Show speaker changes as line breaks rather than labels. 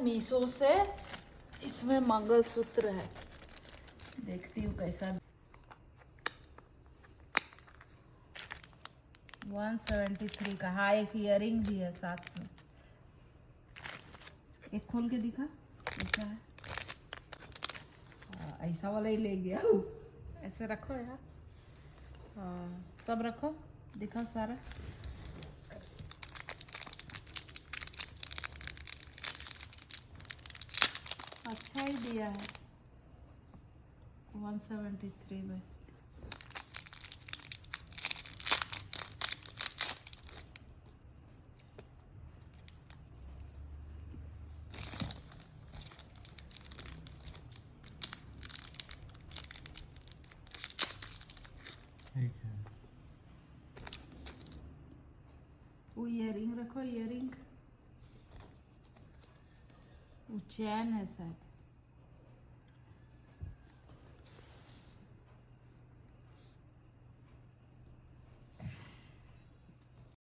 मीशो से, इसमें मंगलसूत्र है, देखती हूँ कैसा। 173 का। हाँ, एक इयररिंग भी है साथ में। एक खोल के दिखा कैसा है। ऐसा वाला ही ले गया हूँ। ऐसे रखो यार। हाँ, सब रखो, दिखाओ सारा। अच्छा ही दिया है 173 में।
ठीक है।
वो इयररिंग रखो, इयररिंग। वो चैन है शायद।